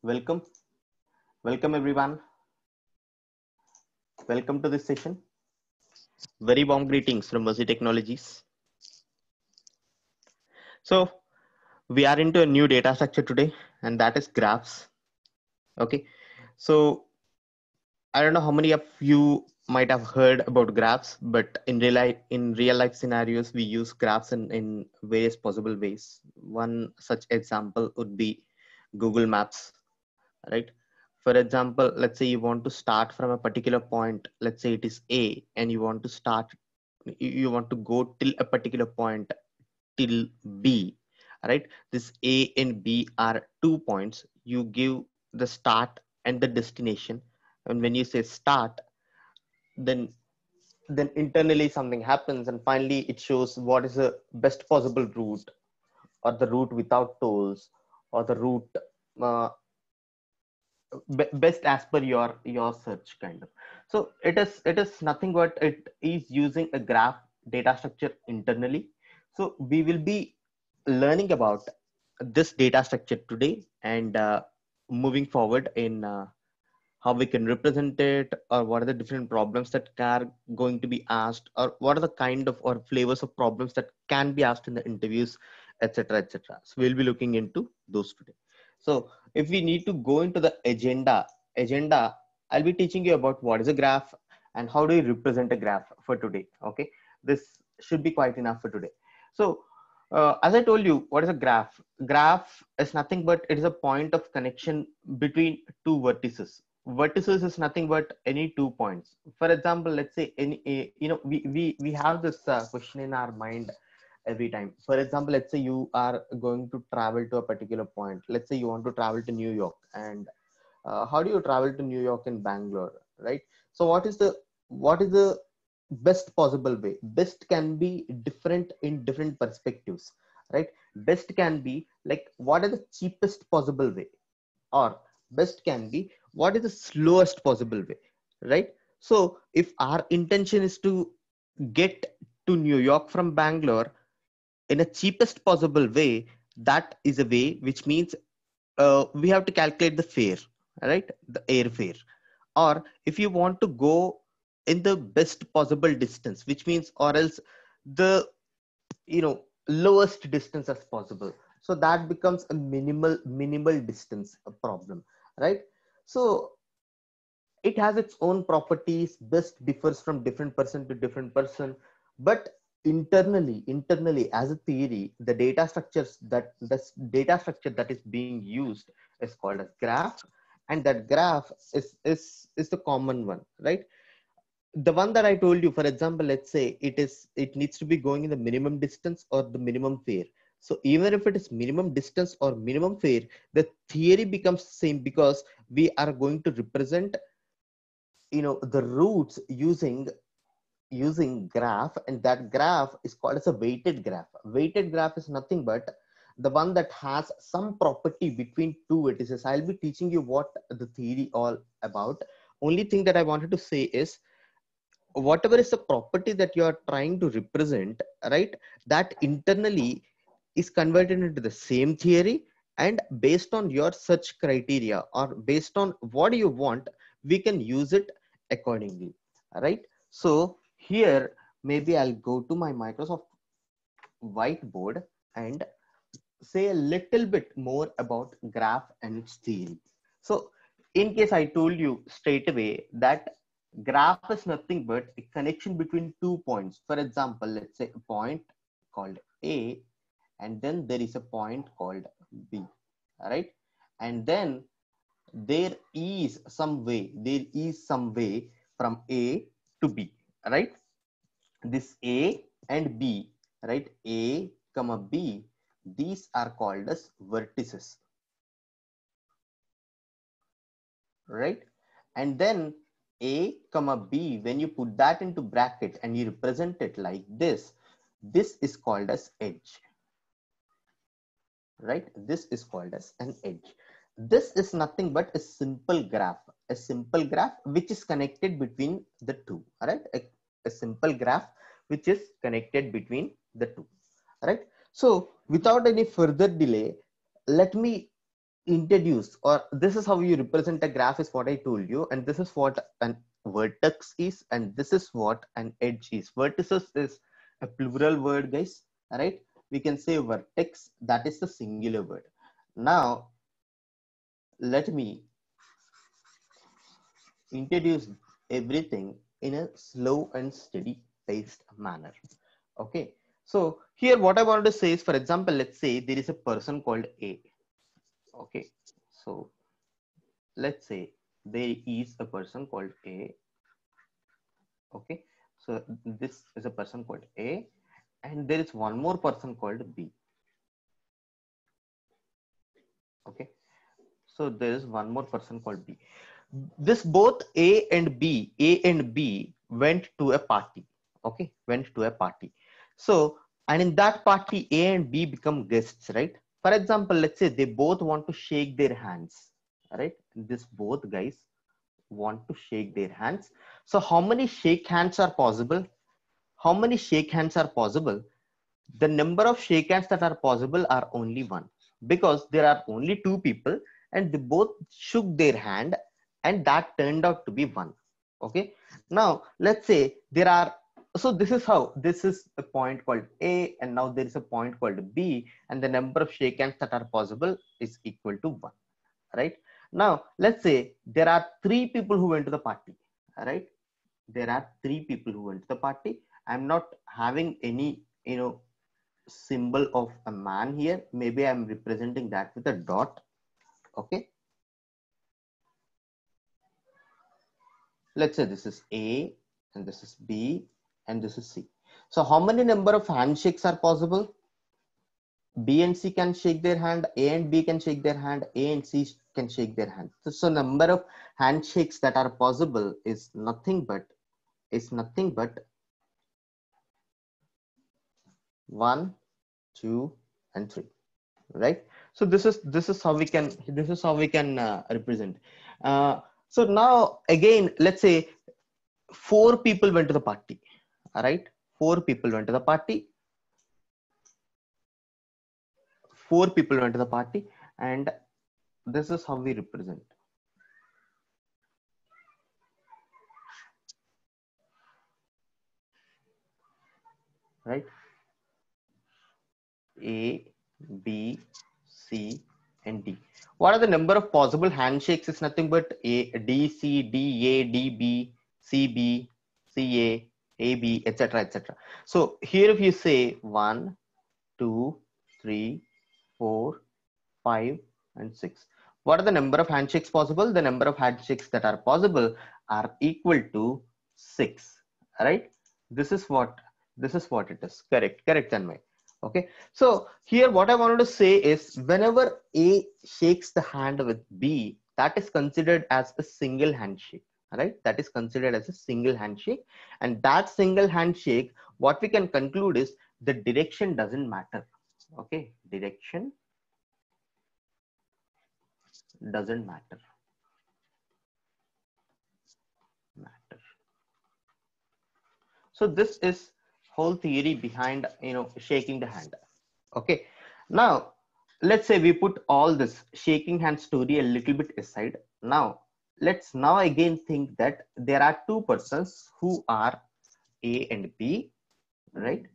Welcome, welcome everyone. Welcome to this session. Very warm greetings from Mercy Technologies. So we are into a new data structure today, and that is graphs. Okay, so I don't know how many of you might have heard about graphs, but in real life scenarios, we use graphs in various possible ways. One such example would be Google Maps, right? For example, let's say you want to start from a particular point, let's say it is A, and you want to go till a particular point till B, right? This A and B are 2 points. You give the start and the destination. And when you say start, then internally something happens, and finally it shows what is the best possible route, or the route without tolls, or the route uh, best as per your search kind of. So it is nothing but it is using a graph data structure internally. So we will be learning about this data structure today, and moving forward in how we can represent it, or what are the different problems that are going to be asked, or what are the kind of or flavors of problems that can be asked in the interviews, etc., etc. So we'll be looking into those today. So if we need to go into the agenda, I'll be teaching you about what is a graph and how do you represent a graph for today. Okay, this should be quite enough for today. So as I told you, what is a graph? Graph is nothing but it is a point of connection between two vertices. Vertices is nothing but any 2 points. For example, let's say we have this question in our mind every time. For example, let's say you are going to travel to a particular point. Let's say you want to travel to New York, and how do you travel to New York and Bangalore, right? So what is the best possible way? Best can be different in different perspectives, right? Best can be like what is the cheapest possible way, or best can be what is the slowest possible way, right? So if our intention is to get to New York from Bangalore in a cheapest possible way, that is a way which means we have to calculate the fare, right? The airfare. Or if you want to go in the best possible distance, which means or else the lowest distance as possible, so that becomes a minimal distance problem, right? So it has its own properties. Best differs from different person to different person, but internally as a theory, the data structure that is being used is called as graph. And that graph is the common one, right? The one that I told you, for example, let's say it needs to be going in the minimum distance or the minimum fare. So even if it is minimum distance or minimum fare, the theory becomes same, because we are going to represent the routes using graph, and that graph is called as a weighted graph. Weighted graph is nothing but the one that has some property between two vertices. I'll be teaching you what the theory all about. Only thing that I wanted to say is, whatever is the property that you are trying to represent, right, that internally is converted into the same theory, and based on your search criteria or based on what you want, we can use it accordingly, right? So here, maybe I'll go to my Microsoft whiteboard and say a little bit more about graph and its theory. So in case I told you straight away that graph is nothing but a connection between 2 points. For example, let's say a point called A, and then there is a point called B, right? And then there is some way from A to B, right? This A and B, right? A comma B, these are called as vertices, right? And then A comma B, when you put that into bracket and you represent it like this is called as edge, right? This is called as an edge. This is nothing but a simple graph which is connected between the two, right? A simple graph which is connected between the two, right? So without any further delay, let me introduce, or this is how you represent a graph, is what I told you, and this is what an vertex is, and this is what an edge is. Vertices is a plural word, guys. All right, we can say vertex, that is the singular word. Now let me introduce everything in a slow and steady paced manner. Okay, so here what I wanted to say is, for example, let's say there is a person called A. Okay, so let's say there is a person called A. Okay, so this is a person called A, and there is one more person called B. Okay, so there is one more person called B. This both A and B went to a party. Okay, went to a party. So, and in that party, A and B become guests, right? For example, let's say they both want to shake their hands, right? This both guys want to shake their hands. So how many shake hands are possible? How many shake hands are possible? The number of shake hands that are possible are only one, because there are only two people and they both shook their hand, and that turned out to be one. Okay, now let's say there are, so this is how, this is a point called A, and now there is a point called B, and the number of shake hands that are possible is equal to one, right? Now let's say there are three people who went to the party, right? There are three people who went to the party. I'm not having any, symbol of a man here. Maybe I'm representing that with a dot. Okay, let's say this is A, and this is B, and this is C. So how many number of handshakes are possible? B and C can shake their hand, A and B can shake their hand, A and C can shake their hand. So number of handshakes that are possible is nothing but 1, 2, and 3, right? So this is how we can, represent. So now again, let's say four people went to the party. All right, four people went to the party. Four people went to the party, and this is how we represent. Right? A, B, C, and D. What are the number of possible handshakes? It's nothing but A, D, C, D, A, D, B, C, B, C, A, B, etc., etc. So here if you say 1, 2, 3, 4, 5, and 6. What are the number of handshakes possible? The number of handshakes that are possible are equal to 6. Right? This is what it is. Correct, Tanmay. Okay. So here what I wanted to say is, whenever A shakes the hand with B, that is considered as a single handshake. Right? That is considered as a single handshake. And that single handshake, what we can conclude is the direction doesn't matter. Okay. Direction doesn't matter. So this is whole theory behind, shaking the hand. Okay, now let's say we put all this shaking hand story a little bit aside. Now let's now again think that there are two persons who are A and B, right?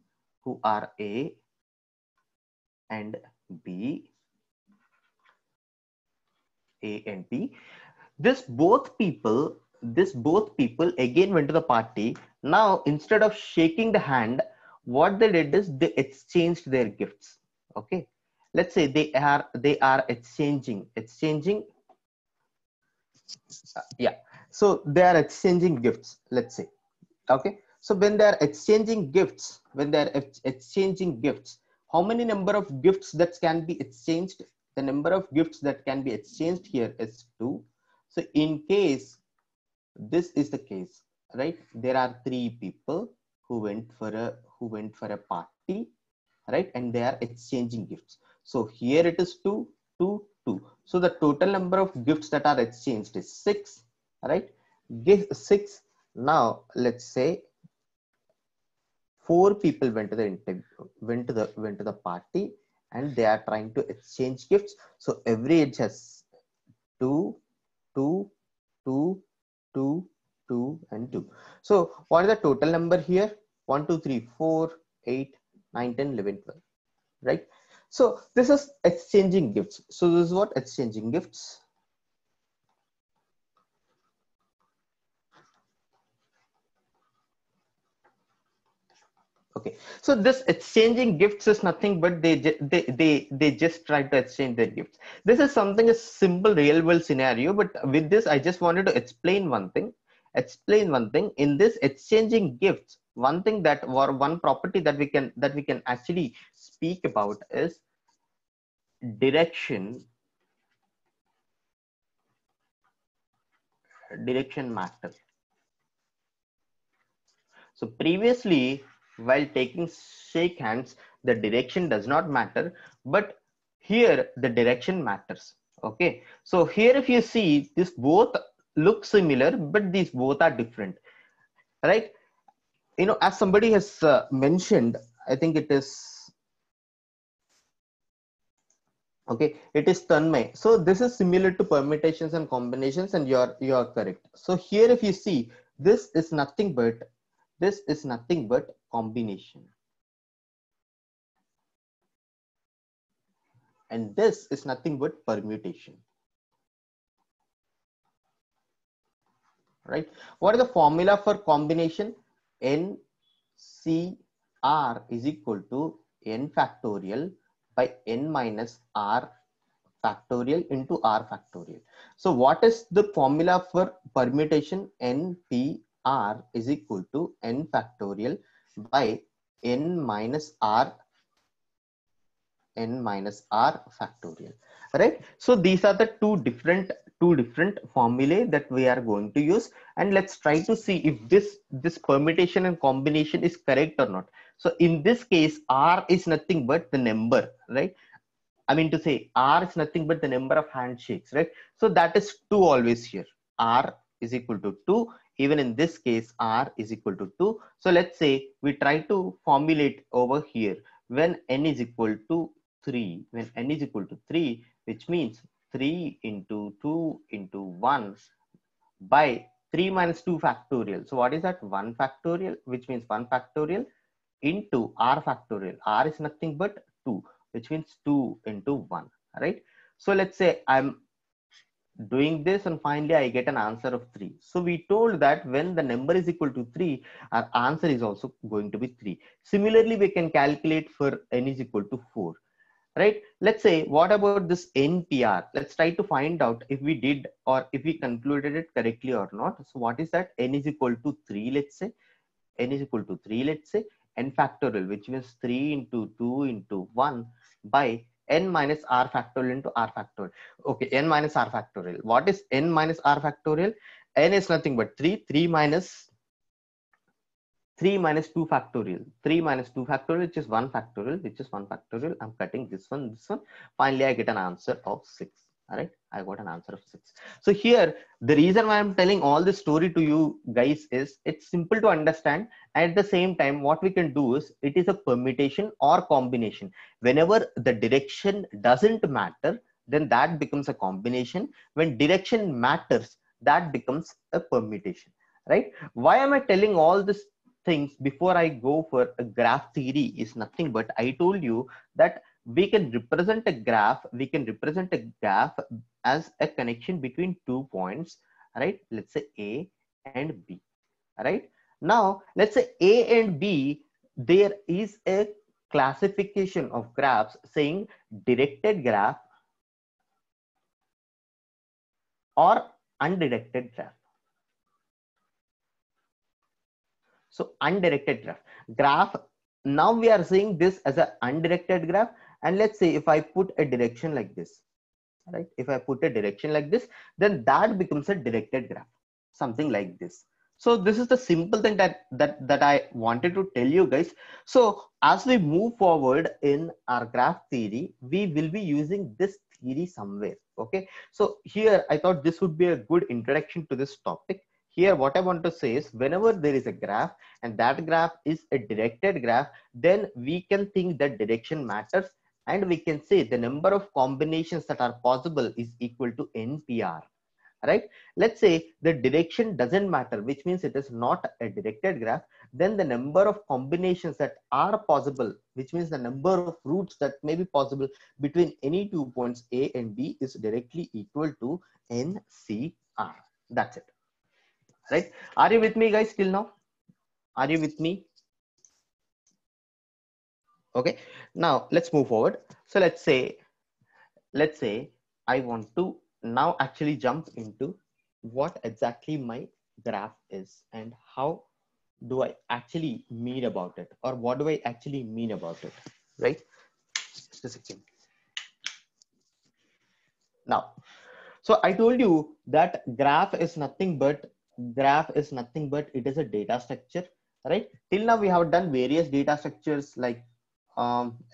Who are A and B, A and B. This both people again went to the party. Now instead of shaking the hand, what they did is they exchanged their gifts. Okay, let's say they are exchanging yeah, so they are exchanging gifts, let's say. Okay, so when they are exchanging gifts, how many number of gifts that can be exchanged? The number of gifts that can be exchanged here is 2. So in case this is the case, right? There are three people who went for a party, right? And they are exchanging gifts. So here it is 2, 2, 2. So the total number of gifts that are exchanged is 6, right? Give 6. Now let's say four people went to the party, and they are trying to exchange gifts. So every edge has 2, 2, 2, 2, 2, and 2. So what is the total number here? 1, 2, 3, 4, 8, 9, 10, 11, 12, right? So this is exchanging gifts. So this is what exchanging gifts. Okay, so this exchanging gifts is nothing but they just try to exchange their gifts. This is something a simple real world scenario, but with this I just wanted to explain one thing. Explain one thing in this exchanging gifts. One thing that, or one property that we can actually speak about is direction matter. So previously, while taking shake hands, the direction does not matter, but here the direction matters. Okay, so here if you see, this both look similar, but these both are different, right? You know, as somebody has mentioned, I think it is, okay, it is Tanmay. So this is similar to permutations and combinations, and you're correct. So here if you see, this is nothing but combination, and this is nothing but permutation, right? What is the formula for combination? N C R is equal to n factorial by n minus r factorial into r factorial. So what is the formula for permutation? NPR is equal to n factorial by n minus r factorial, right? So these are the two different formulae that we are going to use, and let's try to see if this permutation and combination is correct or not. So in this case, r is nothing but the number, right? I mean to say, r is nothing but the number of handshakes, right? So that is 2 always here. R is equal to 2. Even in this case, r is equal to 2. So let's say we try to formulate over here when n is equal to 3. When n is equal to 3, which means 3 into 2 into 1 by 3 minus 2 factorial. So what is that? 1 factorial, which means 1 factorial into r factorial. R is nothing but 2, which means 2 into 1, right? So let's say I'm doing this and finally I get an answer of 3. So we told that when the number is equal to 3, our answer is also going to be 3. Similarly, we can calculate for n is equal to 4, right? Let's say, what about this NPR? Let's try to find out if we did or if we concluded it correctly or not. So what is that? N is equal to 3, let's say. N is equal to 3, let's say, n factorial, which means 3 into 2 into 1 by n minus r factorial into r factorial. Okay, n minus r factorial. What is n minus r factorial? N is nothing but 3, 3 minus 2 factorial, 3 minus 2 factorial, which is 1 factorial, I'm cutting this one. Finally I get an answer of 6. All right, I got an answer of 6. So here the reason why I'm telling all this story to you guys is it's simple to understand. At the same time, what we can do is, it is a permutation or combination. Whenever the direction doesn't matter, then that becomes a combination. When direction matters, that becomes a permutation, right? Why am I telling all this things before I go for a graph theory? Is nothing but I told you that we can represent a graph as a connection between 2 points, right? Let's say A and B, right? Now let's say A and B, there is a classification of graphs saying directed graph or undirected graph. So undirected graph, now we are seeing this as an undirected graph. And let's say if I put a direction like this, right? If I put a direction like this, then that becomes a directed graph, something like this. So this is the simple thing that I wanted to tell you guys. So as we move forward in our graph theory, we will be using this theory somewhere. Okay, so here I thought this would be a good introduction to this topic. Here what I want to say is, whenever there is a graph and that graph is a directed graph, then we can think that direction matters, and we can say the number of combinations that are possible is equal to NPR, right? Let's say the direction doesn't matter, which means it is not a directed graph. Then the number of combinations that are possible, which means the number of routes that may be possible between any 2 points A and B, is directly equal to NCR. That's it, right? Are you with me, guys, till now? Are you with me? Okay, now let's move forward. So let's say I want to now actually jump into what exactly my graph is and how do I actually mean about it, or what do I actually mean about it, right? Just a second. Now, so I told you that graph is nothing but it is a data structure, right? Till now we have done various data structures like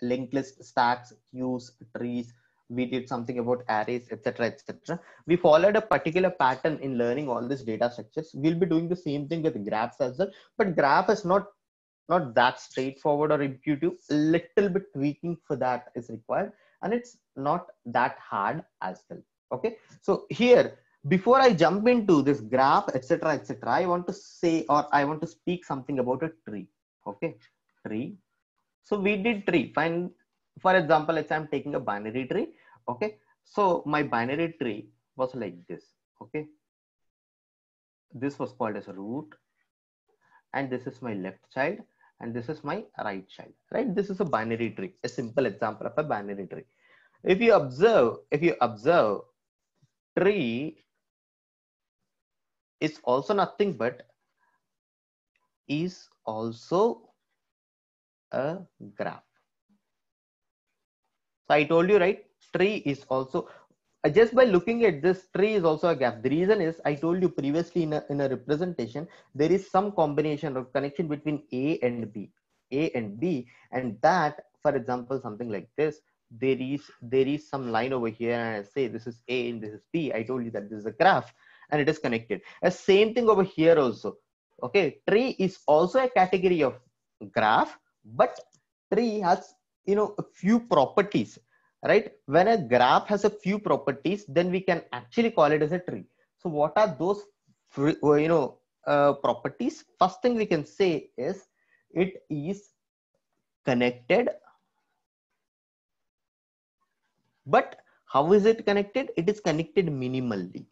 linked list, stacks, queues, trees. We did something about arrays, etc., etc. We followed a particular pattern in learning all these data structures. We'll be doing the same thing with graphs as well, but graph is not that straightforward or intuitive. A little bit tweaking for that is required, and it's not that hard as well. Okay, so here, before I jump into this graph, etc., etc., I want to say, or I want to speak something about a tree. Okay, tree. So we did tree. Fine. For example, let's say I'm taking a binary tree. Okay, so my binary tree was like this. Okay, this was called as a root, and this is my left child, and this is my right child, right? This is a binary tree, a simple example of a binary tree. If you observe, tree is also nothing but is also a graph. So I told you, right? Tree is also, just by looking at this, tree is also a graph. The reason is, I told you previously in a representation, there is some combination or connection between A and B, and that, for example, something like this, there is some line over here, and I say this is A and this is B. I told you that this is a graph and it is connected. A same thing over here also. Okay, tree is also a category of graph, but tree has a few properties, right? When a graph has a few properties, then we can actually call it as a tree. So what are those properties? First thing we can say is it is connected. But how is it connected? It is connected minimally.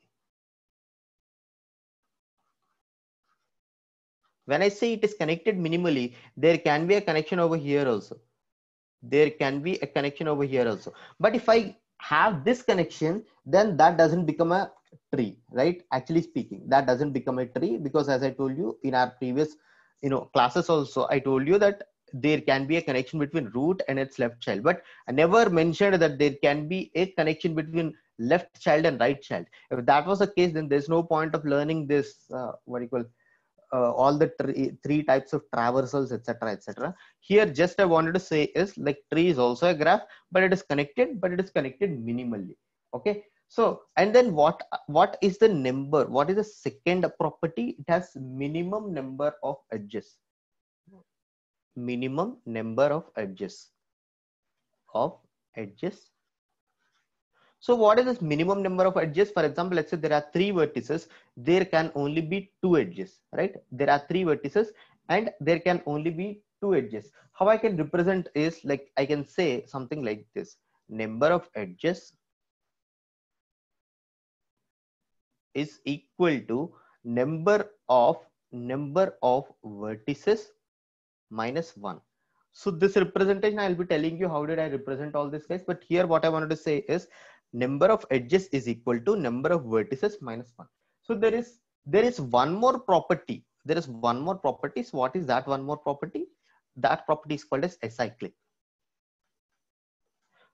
When I say it is connected minimally, there can be a connection over here also. There can be a connection over here also. But if I have this connection, then that doesn't become a tree, right? Actually speaking, that doesn't become a tree, because as I told you in our previous classes also, I told you that there can be a connection between root and its left child, but I never mentioned that there can be a connection between left child and right child. If that was the case, then there's no point of learning this what you call all the three types of traversals, etc., etc. Here, just I wanted to say is, like, tree is also a graph, but it is connected minimally. Okay, so and then what is the number? What is the second property? It has minimum number of edges. Minimum number of edges. So what is this minimum number of edges? For example, let's say there are 3 vertices, there can only be 2 edges, right? There are 3 vertices and there can only be 2 edges. How I can represent is, like, I can say something like this: number of edges is equal to number of vertices minus 1. So this representation, I'll be telling you how did I represent all this, guys. But here what I wanted to say is number of edges is equal to number of vertices minus 1. So there is one more property. There is one more property. So what is that one more property? That property is called as acyclic.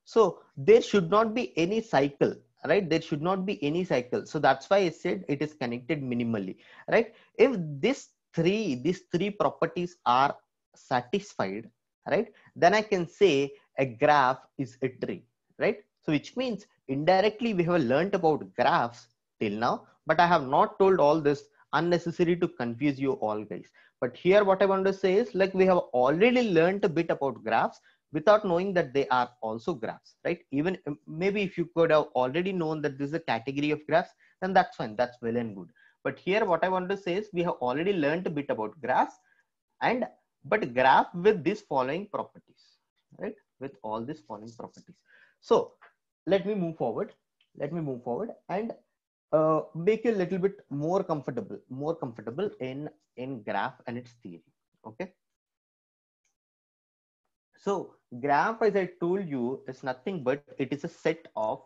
So there should not be any cycle, right? There should not be any cycle. So that's why I said it is connected minimally, right? If these three properties are satisfied, right, then I can say a graph is a tree, right? So which means indirectly we have learned about graphs till now, but I have not told all this unnecessary to confuse you all, guys. But here what I want to say is, like, we have already learned a bit about graphs. without knowing that they are also graphs, right? Even maybe if you could have already known that this is a category of graphs, then that's fine, that's well and good. But here what I want to say is we have already learned a bit about graphs, and but graph with these following properties, right? With all these following properties. So let me move forward. Let me move forward and make you a little bit more comfortable in graph and its theory. Okay. So graph, as I told you, is nothing but it is a set of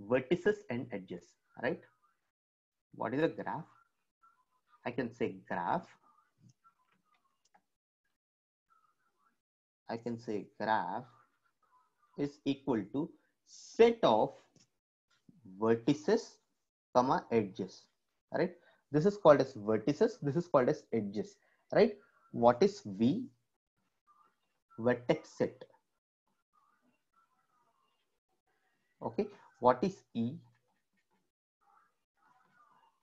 vertices and edges, right? What is a graph? I can say graph. I can say graph is equal to set of vertices comma edges, right? This is called as vertices, this is called as edges, right? What is V? Vertex set. Okay, what is E?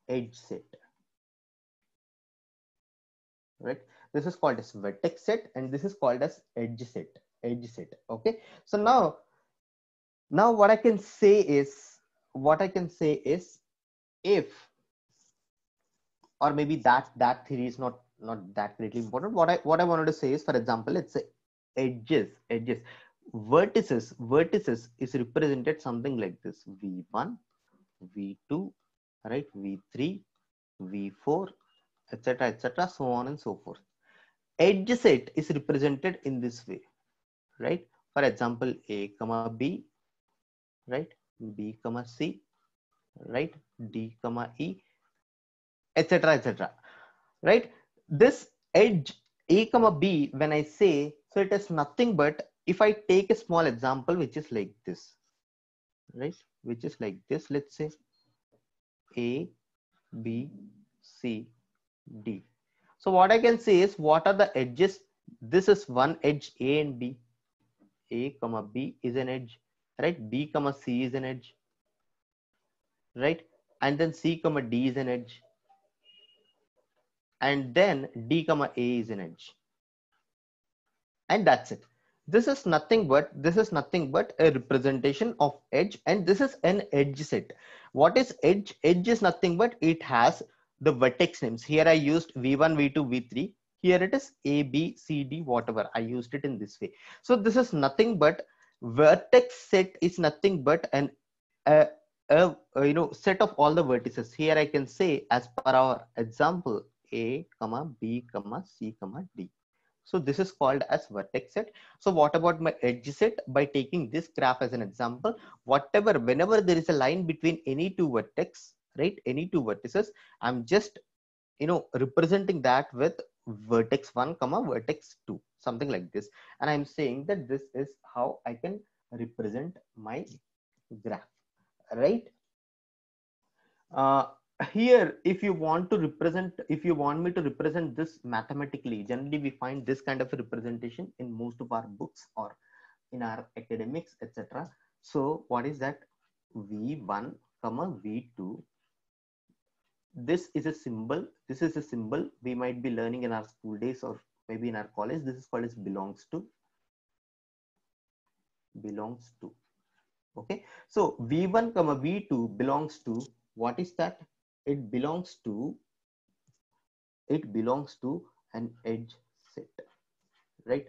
Edge set, right? This is called as vertex set and this is called as edge set. Okay, so now what I can say is if, or maybe that theory is not that greatly important. What I wanted to say is, for example, let's say edges. Vertices is represented something like this: V1, V2, right? V3, V4, etc., so on and so forth. Edge set is represented in this way, right? For example, A comma B, right? B comma C, right? D comma E, etc., right? This edge A comma B, when I say, so it is nothing but, if I take a small example which is like this, right? Which is like this, let's say A, B, C, D. So what I can say is, what are the edges? This is one edge, A and B. A comma B is an edge, right? B comma C is an edge, right? And then C comma D is an edge, and then D comma A is an edge, and that's it. This is nothing but a representation of edge, and this is an edge set. What is edge? Edge is nothing but it has the vertex names. Here I used V1, V2, V3. Here it is A, B, C, D, whatever. I used it in this way. So this is nothing but vertex set is nothing but an set of all the vertices. Here I can say, as per our example, A comma B comma C comma D. So this is called as vertex set. So what about my edge set? By taking this graph as an example, whenever there is a line between any two vertex, right? Any two vertices, I'm just representing that with vertex 1 comma vertex 2, something like this. And I'm saying that this is how I can represent my graph, right? Here, if you want me to represent this mathematically, generally we find this kind of a representation in most of our books or in our academics, etc. So what is that? V1 comma V2. This is a symbol we might be learning in our school days or maybe in our college. This is called as belongs to. Okay, so V1 comma V2 belongs to, what is that? It belongs to an edge set, right?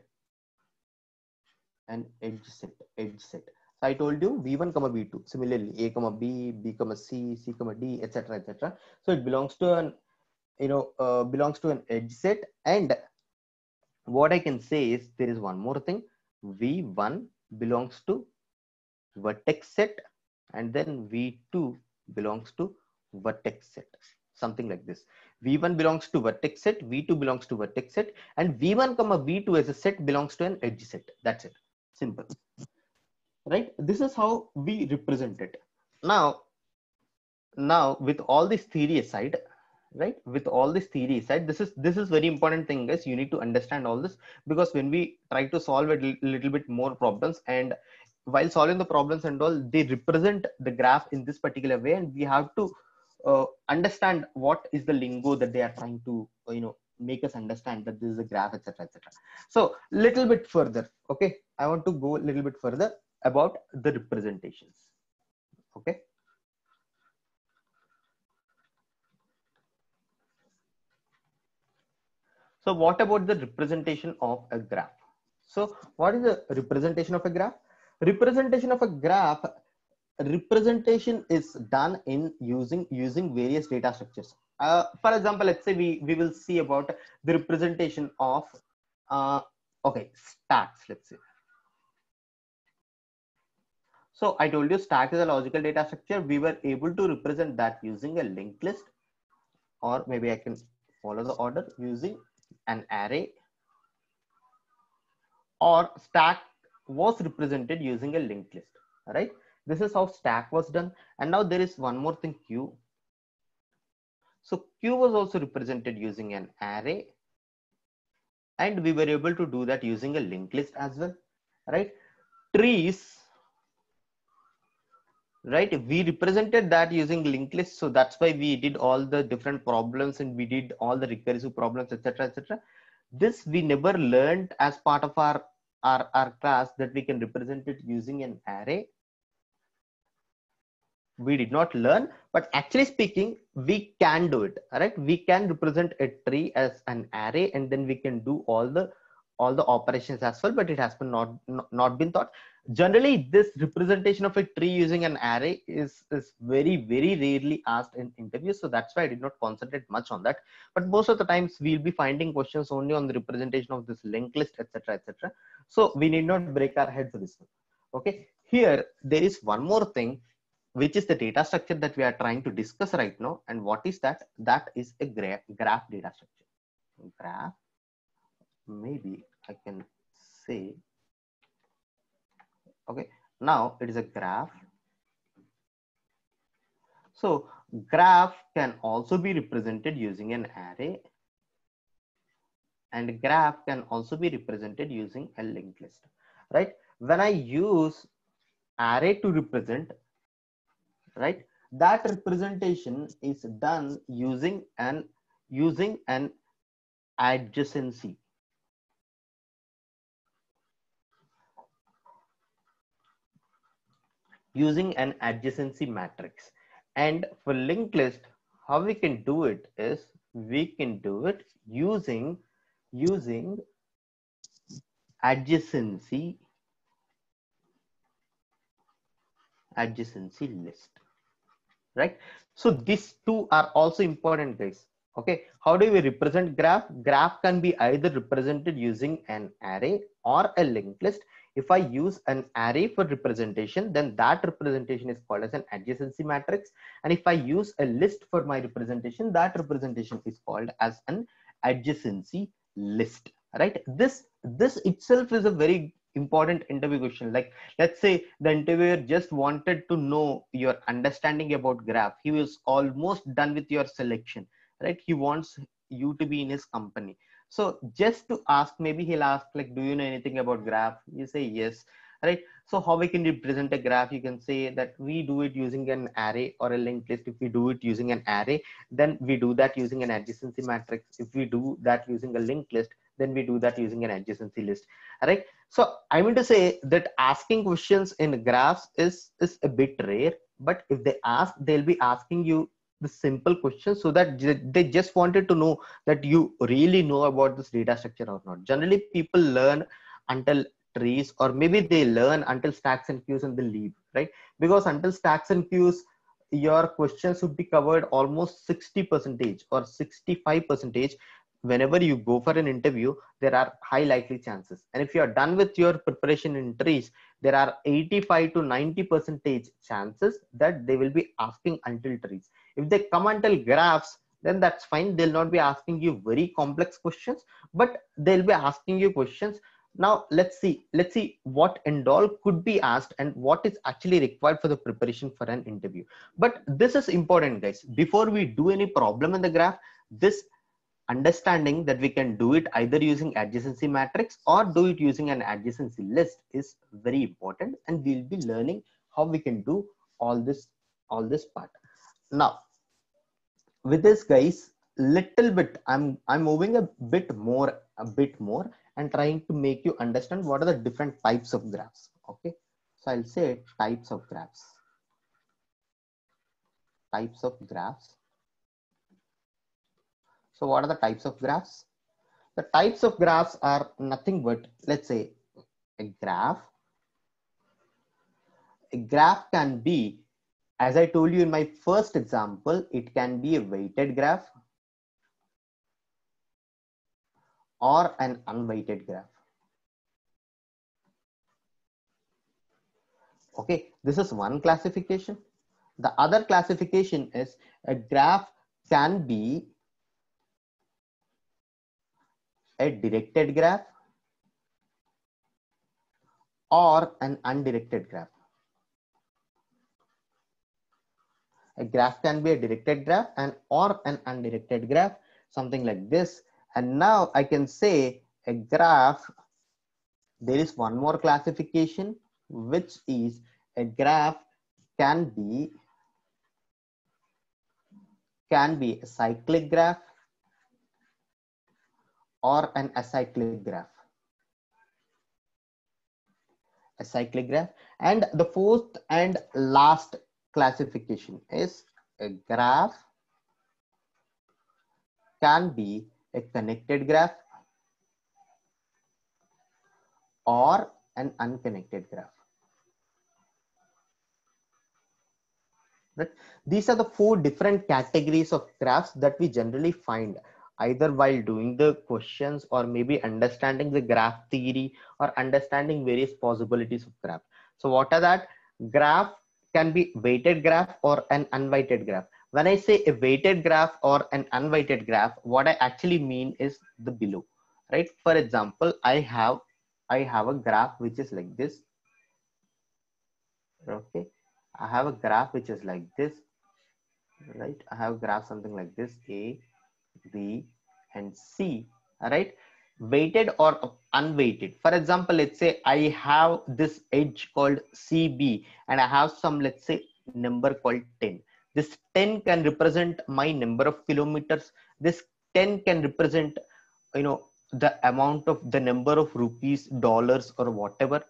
An edge set. So I told you V1 comma V2, similarly A comma B, B comma C, C comma D, etc. So it belongs to an edge set. And what I can say is, there is one more thing. V1 belongs to vertex set, and then V2 belongs to vertex set, something like this. V1 belongs to vertex set, V2 belongs to vertex set, and V1 comma V2 as a set belongs to an edge set. That's it. Simple, right? This is how we represent it. Now with all this theory aside, right? With all this theory aside, this is very important thing, guys. You need to understand all this, because when we try to solve a little bit more problems, and while solving the problems and all, they represent the graph in this particular way, and we have to understand what is the lingo that they are trying to make us understand that this is a graph, etc., etc. So little bit further, okay, I want to go a little bit further about the representations. Okay, so what about the representation of a graph? So what is the representation of a graph? Representation of a graph, representation is done in using various data structures. For example, let's say we will see about the representation of okay, stacks, let's say. So I told you stack is a logical data structure. We were able to represent that using a linked list, or maybe I can follow the order using an array, or stack was represented using a linked list, right? This is how stack was done. And now there is one more thing, queue. So queue was also represented using an array, and we were able to do that using a linked list as well, right? Trees, right, we represented that using linked list, so that's why we did all the different problems and we did all the recursive problems, etc., etc. This we never learned as part of our class, that we can represent it using an array. We did not learn, but actually speaking, we can do it, right? We can represent a tree as an array, and then we can do all the operations as well, but it has been not been taught. Generally, this representation of a tree using an array is very rarely asked in interviews, so that's why I did not concentrate much on that. But most of the times we'll be finding questions only on the representation of this linked list, etc., etc. So we need not break our head for this one. Okay, here there is one more thing, which is the data structure that we are trying to discuss right now. And what is that? That is a graph data structure. Graph, maybe I can say, okay, now it is a graph. So graph can also be represented using an array, and graph can also be represented using a linked list, right? When I use array to represent, right, that representation is done using an adjacency. Using an adjacency matrix. And for linked list, how we can do it is we can do it using adjacency list, right? So these two are also important, guys. Okay, how do we represent graph? Graph can be either represented using an array or a linked list. If I use an array for representation, then that representation is called as an adjacency matrix. And if I use a list for my representation, that representation is called as an adjacency list, right? This itself is a very important interview question. Like, let's say the interviewer just wanted to know your understanding about graph. He was almost done with your selection, right? He wants you to be in his company. So just to ask, maybe he'll ask like, do you know anything about graph? You say yes, right? So how we can represent a graph? You can say that we do it using an array or a linked list. If we do it using an array, then we do that using an adjacency matrix. If we do that using a linked list, then we do that using an adjacency list, right? So I mean to say that asking questions in graphs is a bit rare, but if they ask, they'll be asking you the simple questions, so that they just wanted to know that you really know about this data structure or not. Generally, people learn until trees, or maybe they learn until stacks and queues and they leave, right? Because until stacks and queues, your questions would be covered almost 60% or 65%. Whenever you go for an interview, there are high likely chances. And if you are done with your preparation in trees, there are 85 to 90% chances that they will be asking until trees. If they come until graphs, then that's fine. They'll not be asking you very complex questions, but they'll be asking you questions. Now let's see what and all could be asked and what is actually required for the preparation for an interview. But this is important, guys. Before we do any problem in the graph, this understanding that we can do it either using adjacency matrix or do it using an adjacency list is very important, and we'll be learning how we can do all this part. Now with this, guys, little bit, I'm moving a bit more and trying to make you understand what are the different types of graphs. Okay, so I'll say types of graphs. Types of graphs. So what are the types of graphs? The types of graphs are nothing but, let's say, a graph. A graph can be, as I told you in my first example, it can be a weighted graph or an unweighted graph. Okay, this is one classification. The other classification is a graph can be a directed graph or an undirected graph. A graph can be a directed graph and or an undirected graph, something like this. And now I can say a graph, there is one more classification, which is a graph can be a cyclic graph or an acyclic graph. A cyclic graph. And the fourth and last classification is a graph can be a connected graph or an unconnected graph. Right? These are the four different categories of graphs that we generally find either while doing the questions or maybe understanding the graph theory or understanding various possibilities of graph. So what are that? Graph can be weighted graph or an unweighted graph. When I say a weighted graph or an unweighted graph, what I actually mean is the below, right? For example, I have a graph which is like this. Okay, I have a graph which is like this, right? I have a graph something like this, A, B, and C, right? Weighted or unweighted. For example, let's say I have this edge called CB and I have some, let's say, number called 10. This 10 can represent my number of kilometers. This 10 can represent, the amount of the number of rupees, dollars, or whatever.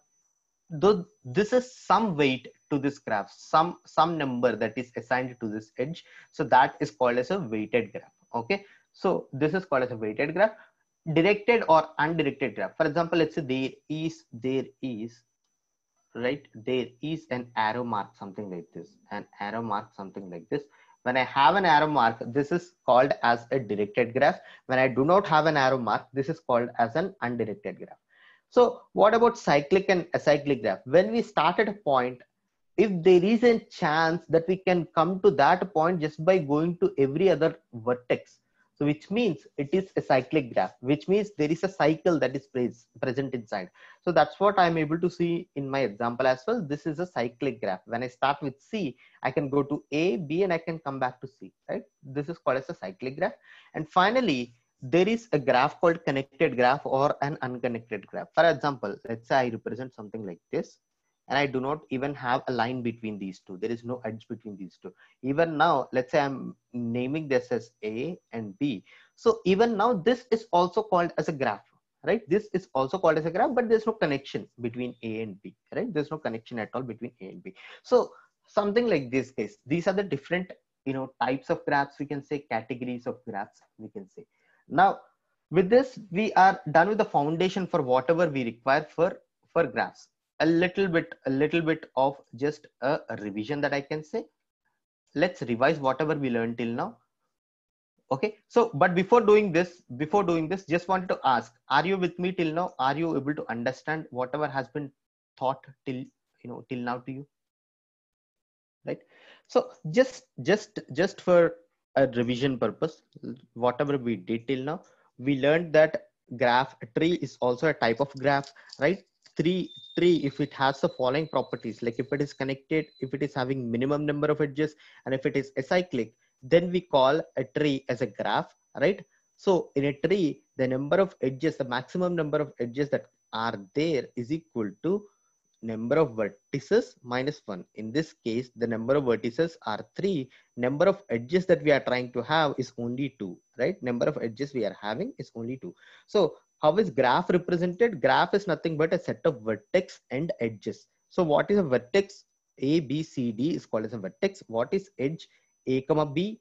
Though this is some weight to this graph, some number that is assigned to this edge, so that is called as a weighted graph. Okay, so this is called as a weighted graph. Directed or undirected graph, for example, let's say there is right, there is an arrow mark something like this, an arrow mark something like this. When I have an arrow mark, this is called as a directed graph. When I do not have an arrow mark, this is called as an undirected graph. So what about cyclic and acyclic graph? When we start at a point, if there is a chance that we can come to that point just by going to every other vertex, so which means it is a cyclic graph, which means there is a cycle that is present inside. So that's what I'm able to see in my example as well. This is a cyclic graph. When I start with C, I can go to A, B, and I can come back to C, right? This is called as a cyclic graph. And finally, there is a graph called connected graph or an unconnected graph. For example, let's say I represent something like this, and I do not even have a line between these two. There is no edge between these two. Even now, let's say I'm naming this as A and B. So even now, this is also called as a graph, right? This is also called as a graph, but there's no connection between A and B, right? There's no connection at all between A and B. So something like this case, these are the different, types of graphs, we can say, categories of graphs, we can say. Now, with this, we are done with the foundation for whatever we require for graphs. A little bit of just a revision that I can say. Let's revise whatever we learned till now. Okay, so but before doing this, just wanted to ask, are you with me till now? Are you able to understand whatever has been taught till now to you? Right? So just for a revision purpose, whatever we did till now, we learned that graph tree is also a type of graph, right? Tree, if it has the following properties, like if it is connected, if it is having minimum number of edges, and if it is acyclic, then we call a tree as a graph, right? So in a tree, the number of edges, the maximum number of edges that are there is equal to number of vertices minus 1. In this case, the number of vertices are 3. Number of edges that we are trying to have is only 2, right? Number of edges we are having is only 2. So how is graph represented? Graph is nothing but a set of vertex and edges. So what is a vertex? A, B, C, D is called as a vertex. What is edge? A comma B,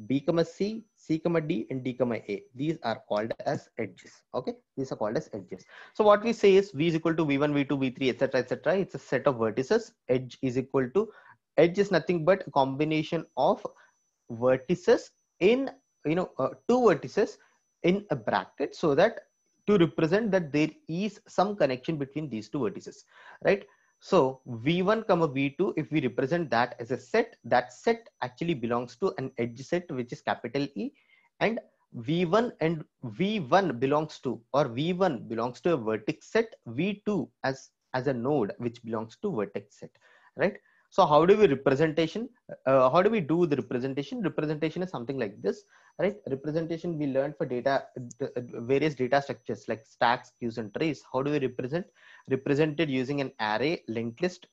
B comma C, C comma D, and D comma A. These are called as edges. Okay, these are called as edges. So what we say is V is equal to V1, V2, V3, etc., etc. It's a set of vertices. Edge is equal to, edge is nothing but a combination of vertices in, two vertices in a bracket, so that to represent that there is some connection between these two vertices, right? So V1 comma V2, if we represent that as a set, that set actually belongs to an edge set, which is capital E, and V1 and V1 belongs to, or V1 belongs to a vertex set, V2 as a node which belongs to vertex set, right? So how do we representation? How do we do the representation? Representation is something like this, right? Representation we learned for data, various data structures like stacks, queues, and trees. How do we represent? Represented using an array, linked list,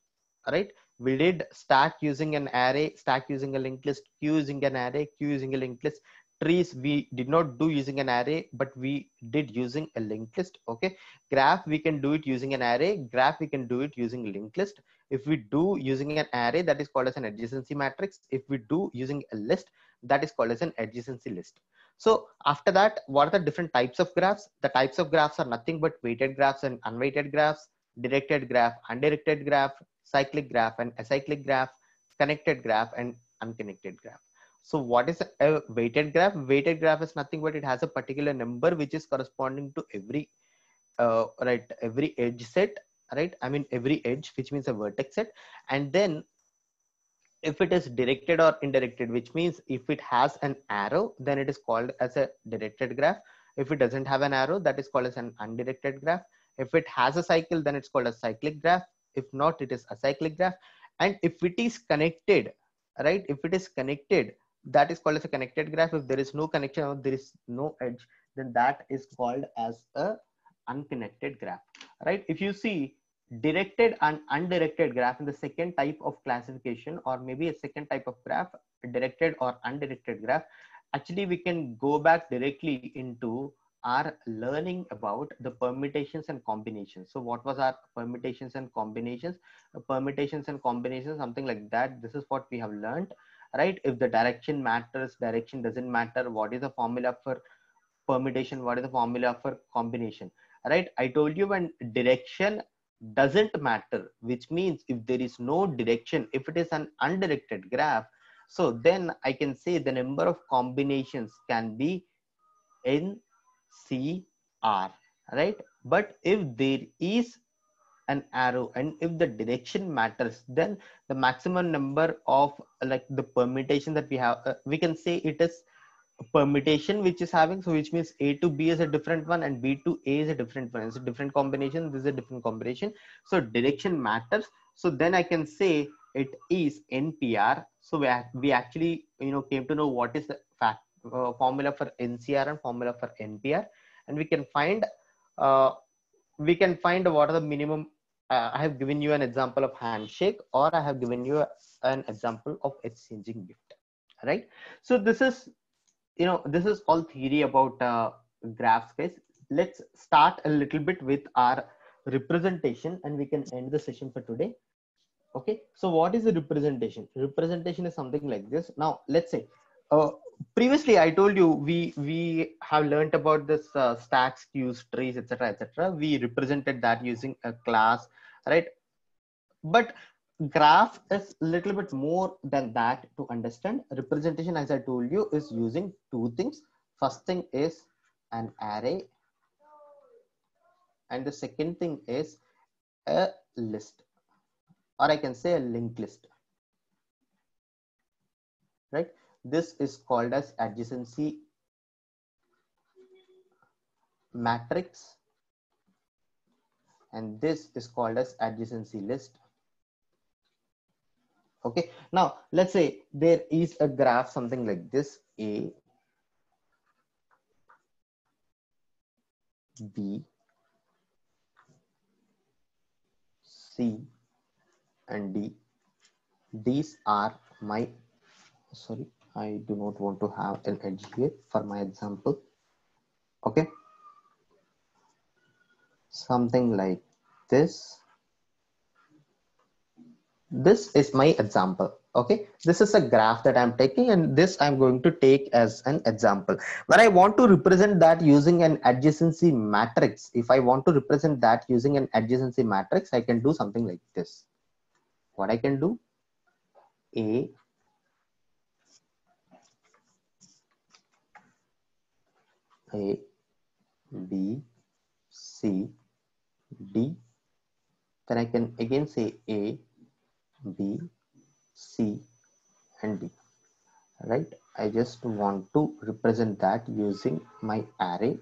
right? We did stack using an array, stack using a linked list, queue using an array, queue using a linked list. Trees we did not do using an array, but we did using a linked list. Okay, graph we can do it using an array, graph we can do it using a linked list. If we do using an array, that is called as an adjacency matrix. If we do using a list, that is called as an adjacency list. So after that, what are the different types of graphs? The types of graphs are nothing but weighted graphs and unweighted graphs, directed graph, undirected graph, cyclic graph and acyclic graph, connected graph and unconnected graph. So what is a weighted graph? Weighted graph is nothing but it has a particular number which is corresponding to every right, every edge set, right? I mean every edge, which means a vertex set. And then if it is directed or indirected, which means if it has an arrow, then it is called as a directed graph. If it doesn't have an arrow, that is called as an undirected graph. If it has a cycle, then it's called a cyclic graph. If not, it is a cyclic graph. And if it is connected, right, if it is connected, that is called as a connected graph. If there is no connection or there is no edge, then that is called as a unconnected graph, right? If you see directed and undirected graph in the second type of classification, or maybe a second type of graph, directed or undirected graph, actually we can go back directly into our learning about the permutations and combinations. So what was our permutations and combinations? Permutations and combinations, something like that. This is what we have learned, right? If the direction matters, direction doesn't matter. What is the formula for permutation? What is the formula for combination, right? I told you when direction doesn't matter, which means if there is no direction, if it is an undirected graph, so then I can say the number of combinations can be NCR, right? But if there is an arrow and if the direction matters, then the maximum number of like the permutation that we have, we can say it is permutation which is having, so which means A to B is a different one and B to A is a different one. It's a different combination, this is a different combination, so direction matters. So then I can say it is NPR. So we actually came to know what is the formula for NCR and formula for NPR, and we can find what are the minimum. I have given you an example of handshake, or I have given you an example of exchanging gift, right? So this is all theory about graphs, guys. Let's start a little bit with our representation and we can end the session for today. Okay, so what is the representation? Representation is something like this. Now let's say previously I told you we have learned about this stacks, queues, trees, etc., etc. We represented that using a class, right? But graph is a little bit more than that to understand. Representation, as I told you, is using two things. First thing is an array, and the second thing is a list, or I can say a linked list, right? This is called as adjacency matrix, and this is called as adjacency list. Okay, now let's say there is a graph something like this: A, B, C and D. These are my, sorry, I do not want to have an edge here for my example. Okay, something like this. This is my example. Okay, this is a graph that I'm taking, and this I'm going to take as an example. When I want to represent that using an adjacency matrix, if I want to represent that using an adjacency matrix, I can do something like this. What I can do, A, B, C, D. Then I can again say A, B, C, and D. Right? I just want to represent that using my array.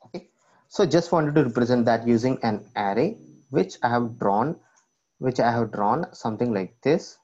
Okay, so just wanted to represent that using an array which I have drawn, something like this.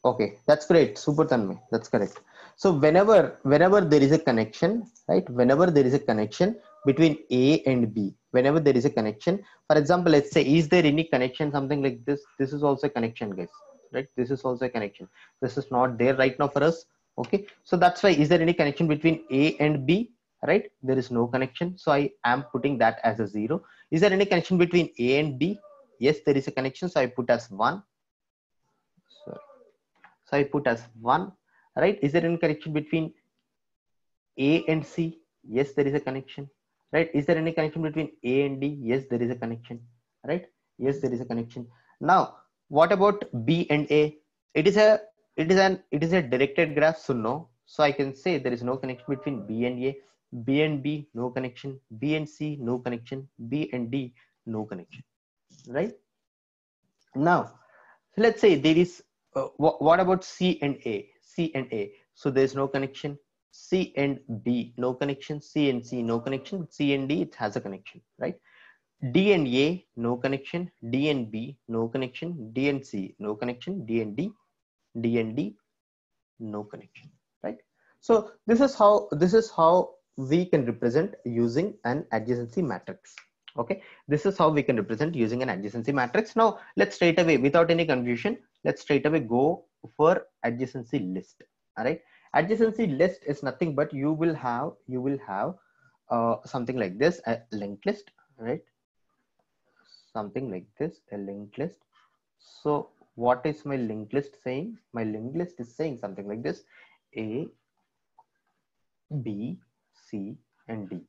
Okay, that's great. Super Tanmay, that's correct. So whenever there is a connection, right? Whenever there is a connection between A and B, whenever there is a connection, for example, let's say, is there any connection, something like this? This is also a connection, guys, right? This is also a connection. This is not there right now for us. Okay, so that's why, is there any connection between A and B? Right? There is no connection. So I am putting that as a 0. Is there any connection between A and B? Yes, there is a connection. So I put as 1. So I put as 1, right? Is there any connection between A and C? Yes, there is a connection, right? Is there any connection between A and D? Yes, there is a connection, right? Yes, there is a connection. Now, what about B and A? It is a directed graph, so no. So I can say there is no connection between B and A. B and B, no connection. B and C, no connection. B and D, no connection, right? Now, let's say there is what about C and A? C and A, so there is no connection. C and B, no connection. C and C, no connection. C and D, it has a connection, right? D and A, no connection. D and B, no connection. D and C, no connection. D and D, D and D, no connection, right? So this is how we can represent using an adjacency matrix. Okay, this is how we can represent using an adjacency matrix. Now let's straight away, without any confusion, let's straight away go for adjacency list. All right, adjacency list is nothing but you will have something like this, a linked list, right? Something like this, a linked list. So what is my linked list saying? My linked list is saying something like this: A, B, C, and D.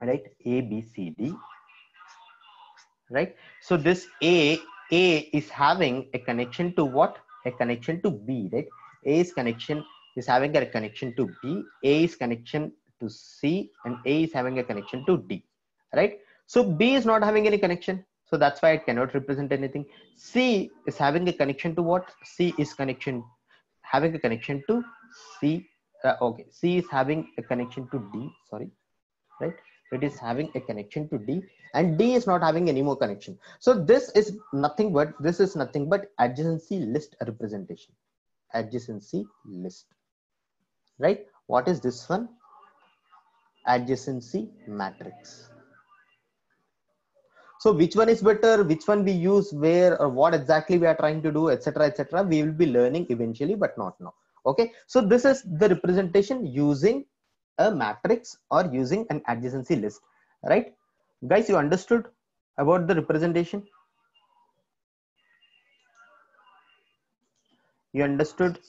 Right? A, B, C, D. Right? So this A is having a connection to what? A connection to B, right? A's connection is having a connection to B. A is connection to C, and A is having a connection to D. Right? So B is not having any connection. So that's why it cannot represent anything. C is having a connection to what? C is having a connection to C. Okay, C is having a connection to D. Sorry, right? It is having a connection to D, and D is not having any more connection. So this is nothing but adjacency list representation. Adjacency list, right? What is this one? Adjacency matrix. So which one is better, which one we use where, or what exactly we are trying to do, etc., etc., we will be learning eventually, but not now. Okay, so this is the representation using a matrix or using an adjacency list, right? Guys, you understood about the representation? You understood?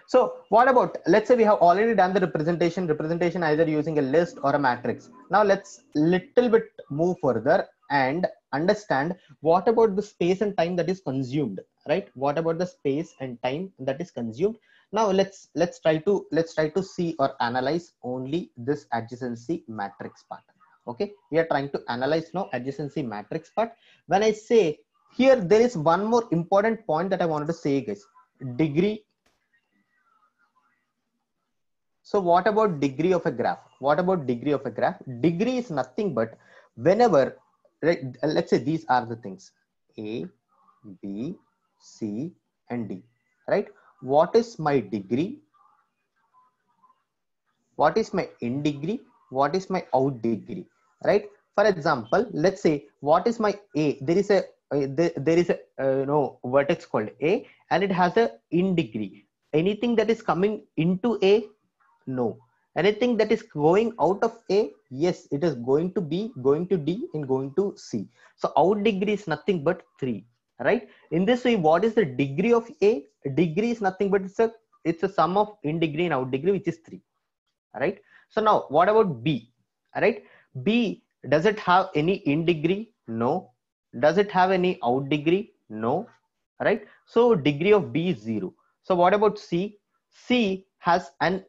So what about, let's say we have already done the representation either using a list or a matrix. Now let's little bit move further and understand what about the space and time that is consumed, right? What about the space and time that is consumed? Now let's try to see or analyze only this adjacency matrix part. Okay, we are trying to analyze now adjacency matrix part. When I say here, there is one more important point that I wanted to say, guys. Degree So what about degree of a graph? What about degree of a graph? Degree is nothing but whenever, right, let's say these are the things A, B, C, and D, right? What is my degree? What is my in degree? What is my out degree, right? For example, let's say what is my A? There is a there is a vertex called A, and it has a in degree. Anything that is coming into A, no. Anything that is going out of A, yes, it is going to B, going to D, and going to C. So out degree is nothing but 3, right? In this way, what is the degree of A? Degree is nothing but it's a sum of in degree and out degree, which is 3, right? So now what about B, right? B, does it have any in degree? No. Does it have any out degree? No, right? So degree of B is 0. So what about C? C has an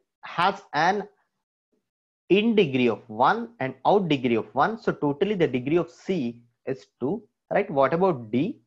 in degree of 1 and out degree of 1. So totally the degree of C is 2, right? What about D?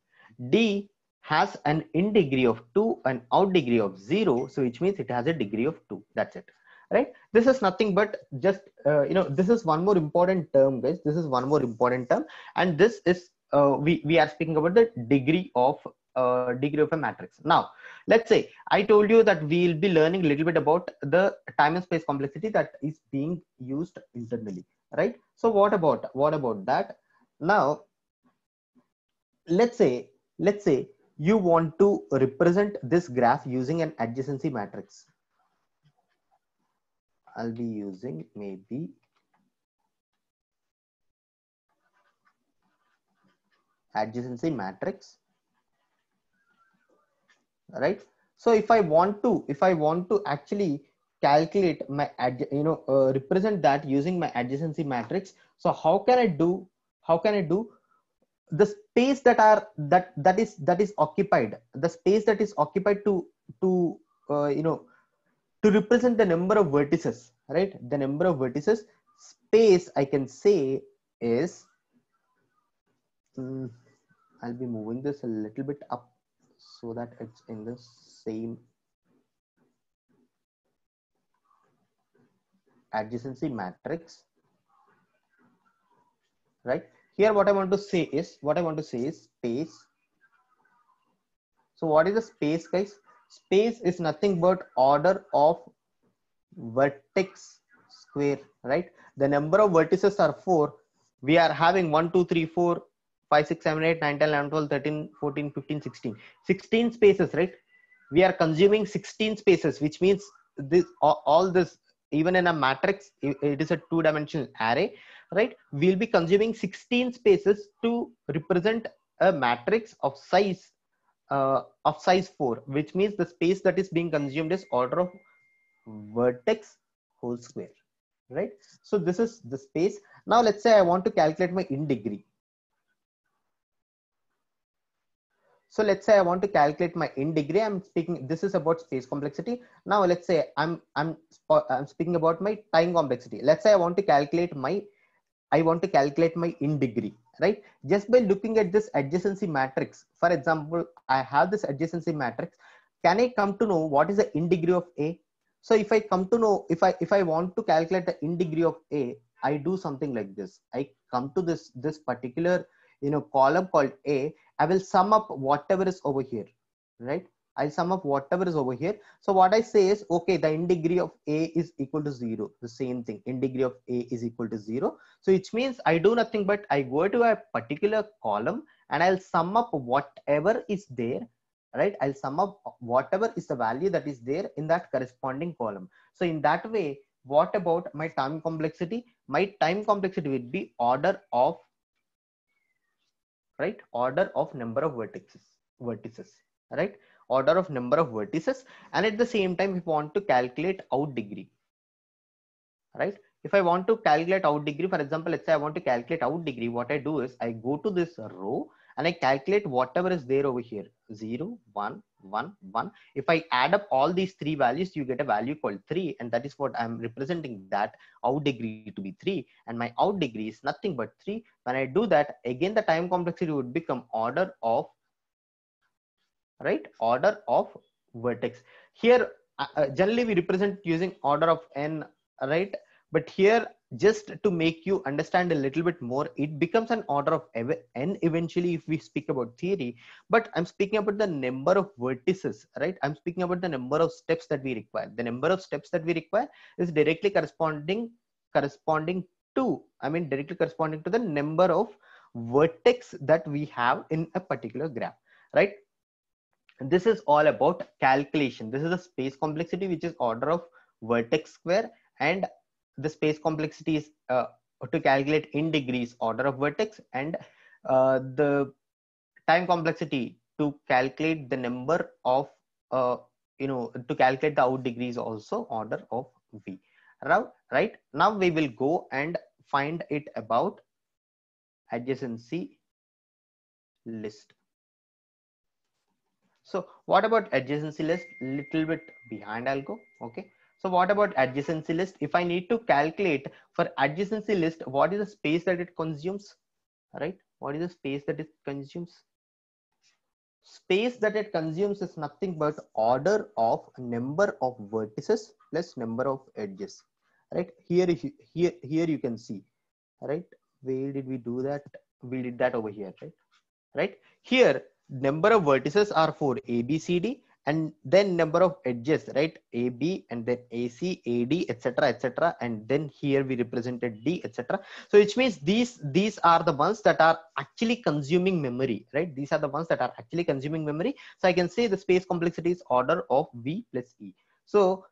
D has an in degree of 2 and out degree of 0. So which means it has a degree of 2. That's it, right? This is nothing but just, this is one more important term, guys. This is one more important term. And this is, we are speaking about the degree of a matrix. Now, let's say I told you that we will be learning a little bit about the time and space complexity that is being used internally, right? So what about that? Now, let's say you want to represent this graph using an adjacency matrix. I'll be using maybe adjacency matrix, right? So if I want to actually calculate my represent that using my adjacency matrix, so how can I do the space that is occupied, the space that is occupied to to represent the number of vertices, right? The number of vertices, space I can say is, I'll be moving this a little bit up so that it's in the same adjacency matrix, right? Here what I want to say is space. So what is the space, guys? Space is nothing but order of vertex square, right? The number of vertices are 4. We are having 1 2 3 4 5 6 7 8 9 10 11 12 13 14 15 16 16 spaces, right? We are consuming 16 spaces, which means this all this, even in a matrix, it is a 2-dimensional array, right? We'll be consuming 16 spaces to represent a matrix of size 4, which means the space that is being consumed is order of vertex whole square, right? So this is the space. Now let's say I want to calculate my in degree. So let's say I want to calculate my in degree. I'm speaking, this is about space complexity. Now let's say I'm speaking about my time complexity. Let's say I want to calculate my in degree, right? Just by looking at this adjacency matrix. For example, I have this adjacency matrix. Can I come to know what is the in degree of A? So if I come to know, if I want to calculate the in degree of A, I do something like this. I come to this particular column called A. I will sum up whatever is over here, right? I'll sum up whatever is over here. So what I say is, okay, the in degree of A is equal to 0. The same thing, in degree of A is equal to 0. So which means I do nothing but I go to a particular column and I'll sum up whatever is there, right? I'll sum up whatever is the value that is there in that corresponding column. So in that way, what about my time complexity? My time complexity would be order of, right? Order of number of vertices, right? Order of number of vertices. And at the same time, if you want to calculate out degree, right? If I want to calculate out degree, for example, let's say I want to calculate out degree, what I do is I go to this row and I calculate whatever is there over here, 0, 1, 1, 1. If I add up all these 3 values, you get a value called 3. And that is what I'm representing, that out degree to be 3. And my out degree is nothing but 3. When I do that, again, the time complexity would become order of, right? Order of vertex. Here, generally we represent using order of n, right? But here, just to make you understand a little bit more, it becomes an order of n eventually if we speak about theory. But I'm speaking about the number of vertices, right? I'm speaking about the number of steps that we require. The number of steps that we require is directly corresponding to, directly corresponding to the number of vertex that we have in a particular graph, right? This is all about calculation. This is the space complexity, which is order of vertex square, and the space complexity is to calculate in degrees order of vertex, and the time complexity to calculate the number of to calculate the out degrees also order of v. Right now we will go and find it about adjacency list. So what about adjacency list? Little bit behind I'll go. Okay. So what about adjacency list? If I need to calculate for adjacency list, what is the space that it consumes? Right? What is the space that it consumes? Space that it consumes is nothing but order of number of vertices plus number of edges. Right? Here you can see. Right? Where did we do that? We did that over here, right? Right here, number of vertices are for A, B, C, D, and then number of edges, right? A, B, and then AC, AD, etc., and then here we represented D, etc. So which means these are the ones that are actually consuming memory, right? These are the ones that are actually consuming memory. So I can say the space complexity is order of V plus E. So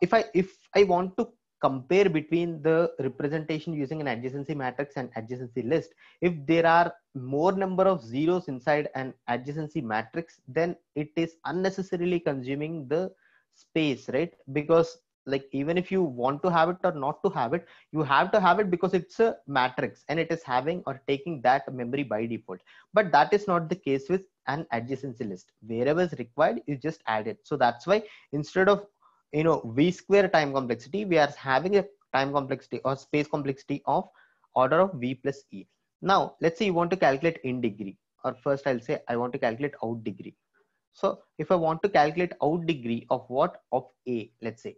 if I want to compare between the representation using an adjacency matrix and adjacency list, if there are more number of zeros inside an adjacency matrix, then it is unnecessarily consuming the space, right? Because like even if you want to have it or not to have it, you have to have it because it's a matrix and it is having or taking that memory by default. But that is not the case with an adjacency list. Wherever is required, you just add it. So that's why instead of v square time complexity, we are having a time complexity or space complexity of order of v plus e. Now let's say you want to calculate in degree, or first I'll say I want to calculate out degree. So if I want to calculate out degree of what? Of a, let's say,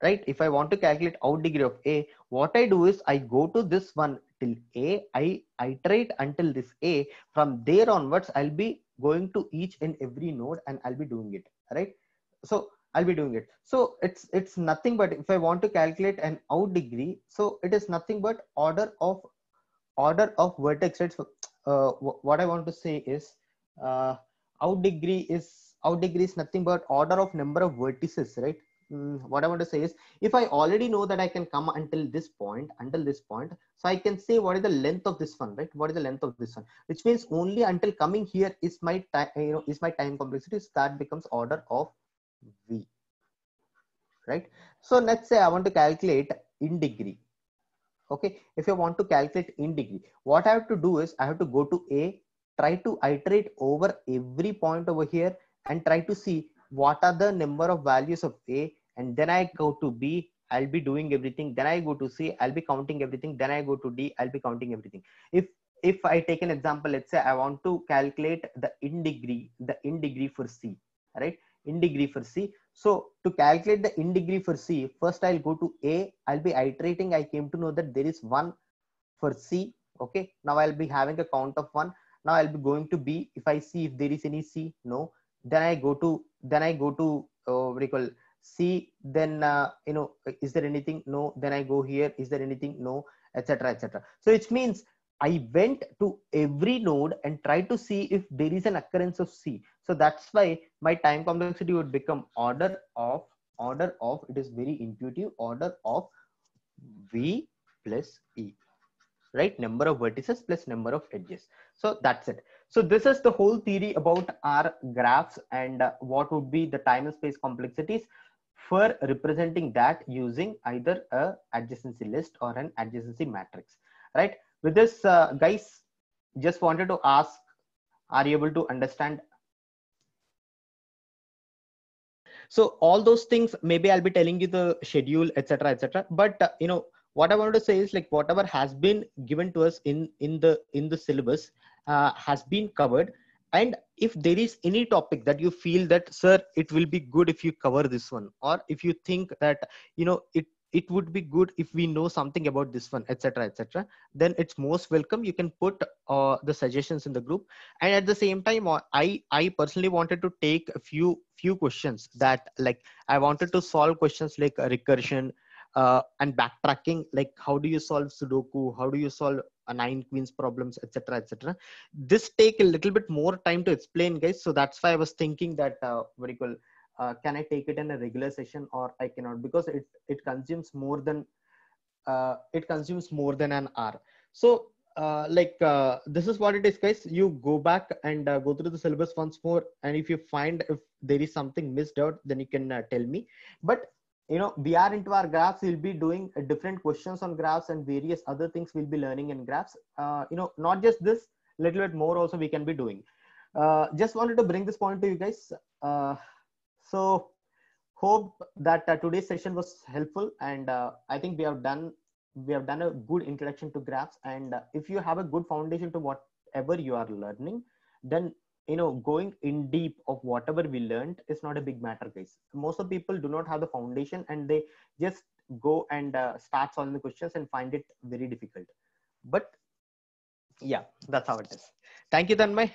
right? If I want to calculate out degree of a, what I do is I go to this one till a, I iterate until this a. From there onwards, I'll be going to each and every node and I'll be doing it, right? So I'll be doing it. So it's nothing but if I want to calculate an out degree, so it is nothing but order of vertex, right? So what I want to say is out degree is nothing but order of number of vertices, right? What I want to say is if I already know that I can come until this point, so I can say what is the length of this one, right? What is the length of this one? Which means only until coming here is my time, is my time complexity. So that becomes order of v, right? So let's say I want to calculate in degree. Okay, if I want to calculate in degree, what I have to do is I have to go to a, try to iterate over every point over here and try to see what are the number of values of a, and then I go to b, I'll be doing everything, then I go to c, I'll be counting everything, then I go to d, I'll be counting everything. If I take an example, let's say I want to calculate the in degree for c, right? In degree for c. So to calculate the in degree for c, first I'll go to a, I'll be iterating. I came to know that there is 1 for c. Okay, now I'll be having a count of 1. Now I'll be going to b. If I see if there is any c, no. Then I go to what do you call c. Then is there anything? No. Then I go here. Is there anything? No, etc., etc. So it means I went to every node and tried to see if there is an occurrence of c. So that's why my time complexity would become order of, it is very intuitive, order of v plus e, right? Number of vertices plus number of edges. So that's it. So this is the whole theory about our graphs and what would be the time and space complexities for representing that using either a adjacency list or an adjacency matrix, right? With this, guys, just wanted to ask, are you able to understand? So all those things, maybe I'll be telling you the schedule, etc., etc. But what I wanted to say is like whatever has been given to us in the syllabus has been covered. And if there is any topic that you feel that, sir, it will be good if you cover this one, or if you think that, it would be good if we know something about this one, etc., etc., then it's most welcome. You can put the suggestions in the group. And at the same time, I personally wanted to take a few questions that, like, I wanted to solve questions like recursion, and backtracking, like how do you solve Sudoku, how do you solve a 9 queens problems, etc., etc. This take a little bit more time to explain, guys, so that's why I was thinking that, what do you call, can I take it in a regular session, or I cannot, because it consumes more than an hour. So this is what it is, guys. You go back and go through the syllabus once more, and if you find if there is something missed out, then you can tell me. But we are into our graphs. We'll be doing different questions on graphs and various other things we'll be learning in graphs. Not just this, little bit more also we can be doing. Just wanted to bring this point to you guys. So hope that today's session was helpful, and I think we have done a good introduction to graphs. And if you have a good foundation to whatever you are learning, then going in deep of whatever we learned is not a big matter, guys. Most of people do not have the foundation, and they just go and start solving the questions and find it very difficult. But yeah, that's how it is. Thank you, Tanmay.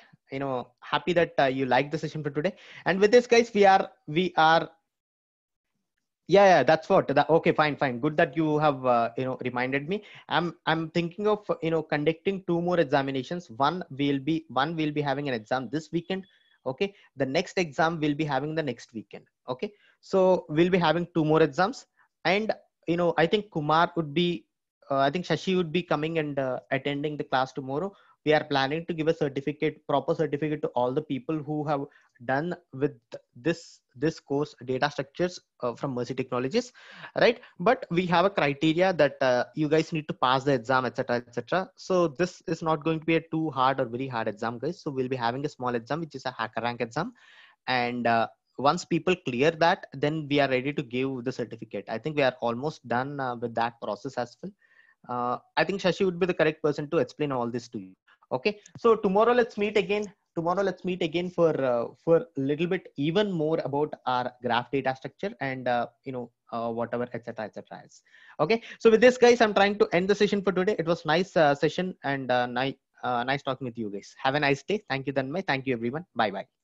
Happy that you liked the session for today. And with this, guys, we are yeah, that's what that. Okay, fine, good that you have reminded me. I'm thinking of conducting 2 more examinations. One will be having an exam this weekend. Okay, the next exam will be having the next weekend. Okay, so we'll be having 2 more exams. And I think Kumar would be I think Shashi would be coming and attending the class tomorrow. We are planning to give a proper certificate to all the people who have done with this course, data structures, from Mercy Technologies, right? But we have a criteria that you guys need to pass the exam, etc., etc. So this is not going to be a too hard or very hard exam, guys. So we'll be having a small exam, which is a HackerRank exam. And once people clear that, then we are ready to give the certificate. I think we are almost done with that process as well. I think Shashi would be the correct person to explain all this to you. Okay, so tomorrow let's meet again. For a little bit even more about our graph data structure, and whatever, etc., etc. is. Okay, so with this, guys, I'm trying to end the session for today. It was nice session, and nice talking with you guys. Have a nice day. Thank you, Dhanmay. Thank you, everyone. Bye bye.